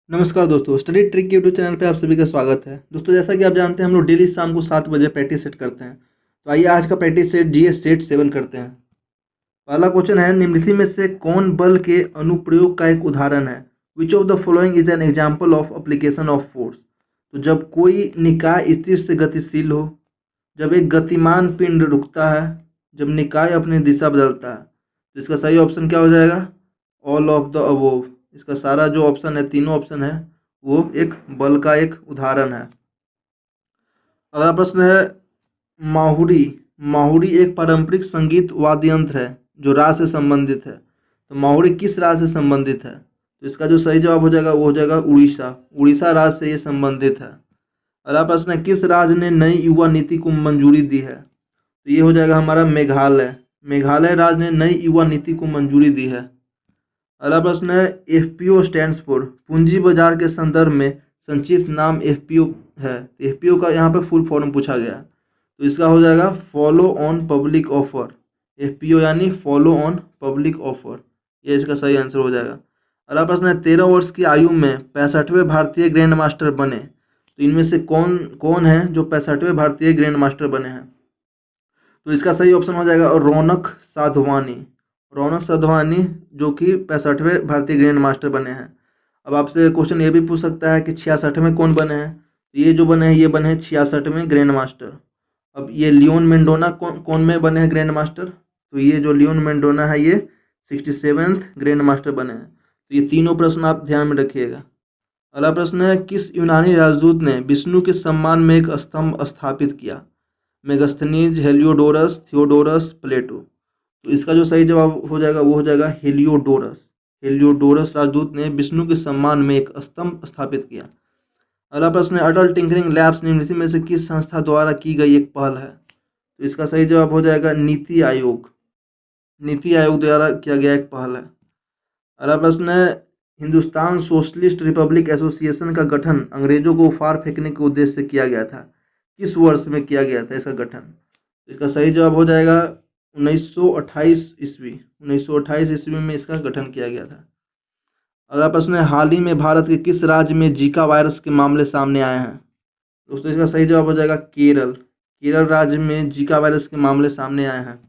नमस्कार दोस्तों, study trick के यूट्यूब चैनल पे आप सभी का स्वागत है। दोस्तों, जैसा कि आप जानते हैं हम लोग डेली शाम को 7 बजे प्रैक्टिस सेट करते हैं। तो आइए आज का प्रैक्टिस सेट जीएस सेट 7 करते हैं। पहला क्वेश्चन है, निम्नलिखित में से कौन बल के अनुप्रयोग का एक उदाहरण है? Which of the following is an example of application of force? तो जब कोई निकाय स्थिर से गतिशील हो, जब एक गतिमान पिंड रुकता है, जब निकाय अपनी दिशा बदलता है। तो इसका सही ऑप्शन क्या हो जाएगा? All of the above. इसका सारा जो ऑप्शन है, तीनों ऑप्शन है, वो एक बल का एक उदाहरण है। अगला प्रश्न है, माहुरी। माहुरी एक पारंपरिक संगीत वाद्य यंत्र है जो राग से संबंधित है। तो माहुरी किस राग से संबंधित है? तो इसका जो सही जवाब हो जाएगा वो हो जाएगा उड़ीसा। उड़ीसा राज्य से ये संबंधित है। अगला प्रश्न है, किस राज्य ने नई युवा नीति को मंजूरी दी है? तो ये हो जाएगा हमारा मेघालय। मेघालय राज्य ने नई युवा नीति को मंजूरी दी है। अगला प्रश्न है, एफपीओ स्टैंड्स फॉर। पूंजी बाजार के संदर्भ में संक्षिप्त नाम एफपीओ है। एफपीओ का यहाँ पे फुल फॉर्म पूछा गया, तो इसका हो जाएगा follow on public offer. FPO यानी फॉलो ऑन पब्लिक ऑफर, ये इसका सही आंसर हो जाएगा। अगला प्रश्न है, 13 वर्ष की आयु में 65वें भारतीय ग्रैंड मास्टर बने। तो इनमें से कौन कौन है जो 65वें भारतीय ग्रैंड मास्टर बने हैं? तो इसका सही ऑप्शन हो जाएगा रौनक साधवानी। रौनक साधवानी जो कि 65वें भारतीय ग्रैंड मास्टर बने हैं। अब आपसे क्वेश्चन ये भी पूछ सकता है कि 66वें कौन बने हैं? तो ये जो बने हैं ये बने हैं 66वें ग्रैंड मास्टर। अब ये लियोन मेंडोना कौन में बने हैं ग्रैंड मास्टर? तो ये जो लियोन मेंडोना है ये 67th ग्रैंड मास्टर बने हैं। तो ये तीनों प्रश्न आप ध्यान में रखिएगा। अगला प्रश्न है, किस यूनानी राजदूत ने विष्णु के सम्मान में एक स्तंभ स्थापित किया? मेगस्थनीज, हेलियोडोरस, थियोडोरस, प्लेटो। तो इसका जो सही जवाब हो जाएगा वो हो जाएगा हेलियोडोरस। हेलियोडोरस राजदूत ने विष्णु के सम्मान में एक स्तंभ स्थापित किया। अगला प्रश्न है, अटल टिंकरिंग लैब्स निम्नलिखित में से किस संस्था द्वारा की गई एक पहल है? तो इसका सही जवाब हो जाएगा नीति आयोग। नीति आयोग द्वारा किया गया एक पहल है। अगला प्रश्न है, हिंदुस्तान सोशलिस्ट रिपब्लिक एसोसिएशन का गठन अंग्रेजों को उफाड़ फेंकने के उद्देश्य से किया गया था। किस वर्ष में किया गया था इसका गठन? इसका सही जवाब हो जाएगा 1928 ईस्वी। 1928 ईस्वी में इसका गठन किया गया था। अगला प्रश्न है, हाल ही में भारत के किस राज्य में जीका वायरस के मामले सामने आए हैं? दोस्तों, इसका सही जवाब हो जाएगा केरल। केरल राज्य में जीका वायरस के मामले सामने आए हैं।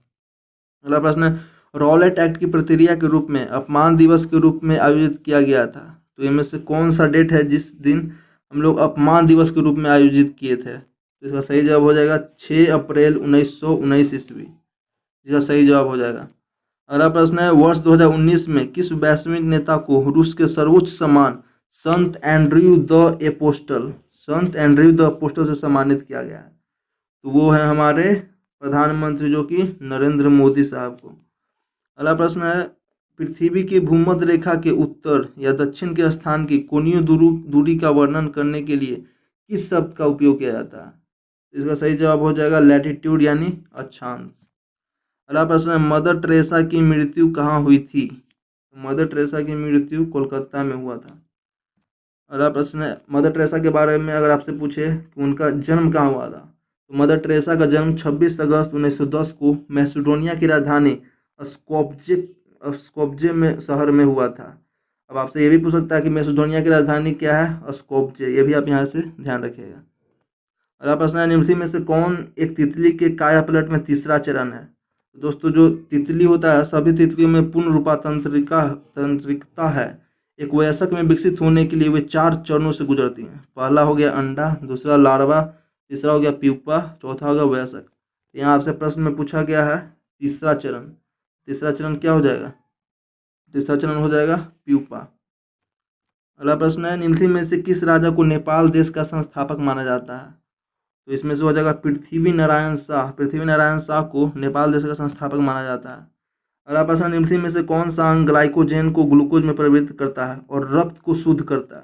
अगला प्रश्न है, रॉलेट एक्ट की प्रतिक्रिया के रूप में अपमान दिवस के रूप में आयोजित किया गया था। तो इनमें से कौन सा डेट है जिस दिन हम लोग अपमान दिवस के रूप में आयोजित किए थे? तो इसका सही जवाब हो जाएगा 6 अप्रैल 1919 ईस्वी, जिसका सही जवाब हो जाएगा। अगला प्रश्न है, वर्ष 2019 में किस वैश्विक नेता को रूस के सर्वोच्च सम्मान संत एंड्रयू द एपोस्टल से सम्मानित किया गया है? तो वो है हमारे प्रधानमंत्री जो कि नरेंद्र मोदी साहब को। अगला प्रश्न है, पृथ्वी की भूमध्य रेखा के उत्तर या दक्षिण के स्थान की कोणीय दूरी का वर्णन करने के लिए किस शब्द का उपयोग किया जाता है? इसका सही जवाब हो जाएगा लैटिट्यूड यानी अक्षांश। अगला प्रश्न है, मदर टेरेसा की मृत्यु कहाँ हुई थी? मदर टेरेसा की मृत्यु कोलकाता में हुआ था। अगला प्रश्न है, मदर टेरेसा के बारे में अगर आपसे पूछे कि उनका जन्म कहाँ हुआ था, तो मदर टेरेसा का जन्म 26 अगस्त 1910 को मैसेडोनिया की राजधानी स्कोप्जे में शहर में हुआ था। अब आपसे ये भी पूछ सकता है कि मैसेडोनिया की राजधानी क्या है? स्कोप्जे। ये भी आप यहाँ से ध्यान रखिएगा। अगला प्रश्न है, निम्नलिखित में से कौन एक तितली के काया पलट में तीसरा चरण है? दोस्तों, जो तितली होता है सभी तितलियों में पूर्ण रूपांतरिकता है। एक वयस्क में विकसित होने के लिए वे 4 चरणों से गुजरती हैं। पहला हो गया अंडा, दूसरा लार्वा, तीसरा हो गया प्यूपा, चौथा हो गया वयस्क। यहाँ आपसे प्रश्न में पूछा गया है तीसरा चरण। तीसरा चरण क्या हो जाएगा? तीसरा चरण हो जाएगा प्यूपा। अगला प्रश्न है, निम्नलिखित में से किस राजा को नेपाल देश का संस्थापक माना जाता है? तो इसमें से हो जाएगा पृथ्वी नारायण शाह। पृथ्वी नारायण शाह को नेपाल देश का संस्थापक माना जाता है। अगला प्रश्न, निम्नलिखित में से कौन सा अंग ग्लाइकोजेन को ग्लूकोज में परिवर्तित करता है और रक्त को शुद्ध करता है?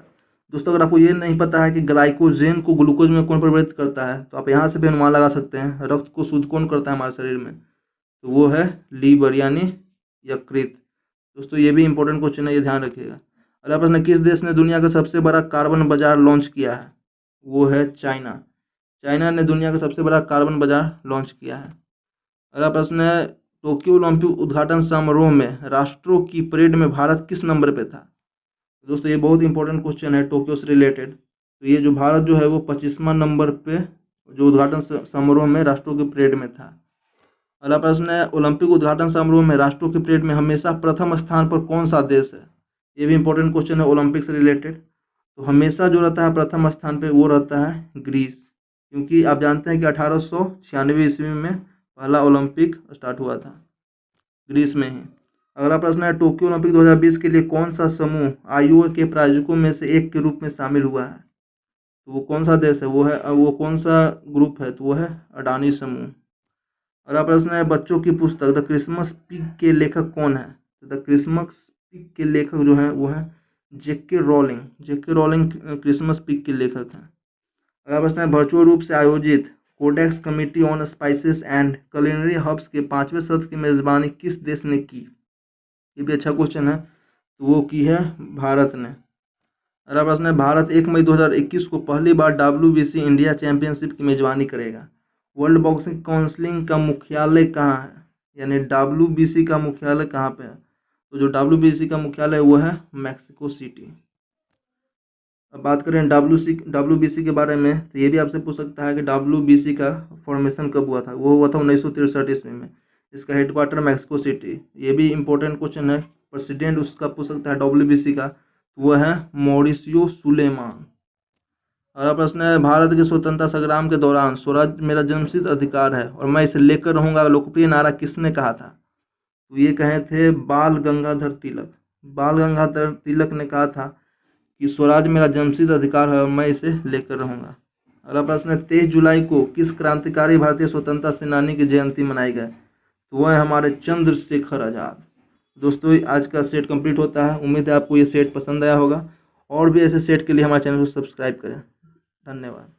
दोस्तों, अगर आपको ये नहीं पता है कि ग्लाइकोजेन को ग्लूकोज में कौन परिवर्तित करता है, तो आप यहाँ से भी अनुमान लगा सकते हैं रक्त को शुद्ध कौन करता है हमारे शरीर में, तो वो है लीवर यानी यकृत। दोस्तों, ये भी इंपॉर्टेंट क्वेश्चन है, ये ध्यान रखिएगा। अगला प्रश्न, किस देश ने दुनिया का सबसे बड़ा कार्बन बाजार लॉन्च किया है? वो है चाइना। चाइना ने दुनिया का सबसे बड़ा कार्बन बाजार लॉन्च किया है। अगला प्रश्न है, टोक्यो ओलंपिक उद्घाटन समारोह में राष्ट्रों की परेड में भारत किस नंबर पे था? दोस्तों ये बहुत इंपॉर्टेंट क्वेश्चन है टोक्यो से रिलेटेड। तो ये जो भारत जो है वो 25वां नंबर पे जो उद्घाटन समारोह में राष्ट्रों की परेड में था। अगला प्रश्न है, ओलंपिक उद्घाटन समारोह में राष्ट्रों की परेड में हमेशा प्रथम स्थान पर कौन सा देश है? ये भी इंपॉर्टेंट क्वेश्चन है ओलंपिक से रिलेटेड। तो हमेशा जो रहता है प्रथम स्थान पे वो रहता है ग्रीस, क्योंकि आप जानते हैं कि 1896 ईस्वी में पहला ओलंपिक स्टार्ट हुआ था ग्रीस में ही। अगला प्रश्न है, टोक्यो ओलंपिक 2020 के लिए कौन सा समूह आईओए के प्रायोजकों में से एक के रूप में शामिल हुआ है? तो वो कौन सा देश है, वो कौन सा ग्रुप है? तो वो है अडानी समूह। अगला प्रश्न है, बच्चों की पुस्तक द क्रिसमस पिग के लेखक कौन है? तो द क्रिसमस पिग के लेखक जो है वो है जेके रोलिंग। जेके रोलिंग क्रिसमस पिग के लेखक हैं। अगला प्रश्न है, वर्चुअल रूप से आयोजित Codex Committee on Spices and culinary herbs के 5वें सत्र की मेजबानी किस देश ने की? ये भी अच्छा क्वेश्चन है। तो वो की है भारत ने। अगला प्रश्न है, भारत 1 मई 2021 को पहली बार WBC इंडिया चैंपियनशिप की मेजबानी करेगा। वर्ल्ड बॉक्सिंग काउंसिल का मुख्यालय कहाँ है? यानी WBC का मुख्यालय कहाँ पे है? तो जो WBC का मुख्यालय वो है मैक्सिको सिटी। अब बात करें WBC के बारे में, तो ये भी आपसे पूछ सकता है कि WBC का फॉर्मेशन कब हुआ था? वो हुआ था 1963 ईस्वी में। इसका हेडक्वार्टर मैक्सिको सिटी। ये भी इंपॉर्टेंट क्वेश्चन है। प्रेसिडेंट उसका पूछ सकता है WBC का, तो वो है मॉरिसियो सुलेमान। अगला प्रश्न है, भारत के स्वतंत्रता संग्राम के दौरान स्वराज मेरा जन्मसिद्ध अधिकार है और मैं इसे लेकर रहूंगा लोकप्रिय नारा किसने कहा था? तो ये कहे थे बाल गंगाधर तिलक। बाल गंगाधर तिलक ने कहा था कि स्वराज मेरा जन्मसिद्ध अधिकार है और मैं इसे लेकर रहूंगा। अगला प्रश्न है, 23 जुलाई को किस क्रांतिकारी भारतीय स्वतंत्रता सेनानी की जयंती मनाई गई? तो वह है हमारे चंद्रशेखर आज़ाद। दोस्तों आज का सेट कंप्लीट होता है। उम्मीद है आपको ये सेट पसंद आया होगा। और भी ऐसे सेट के लिए हमारे चैनल को सब्सक्राइब करें। धन्यवाद।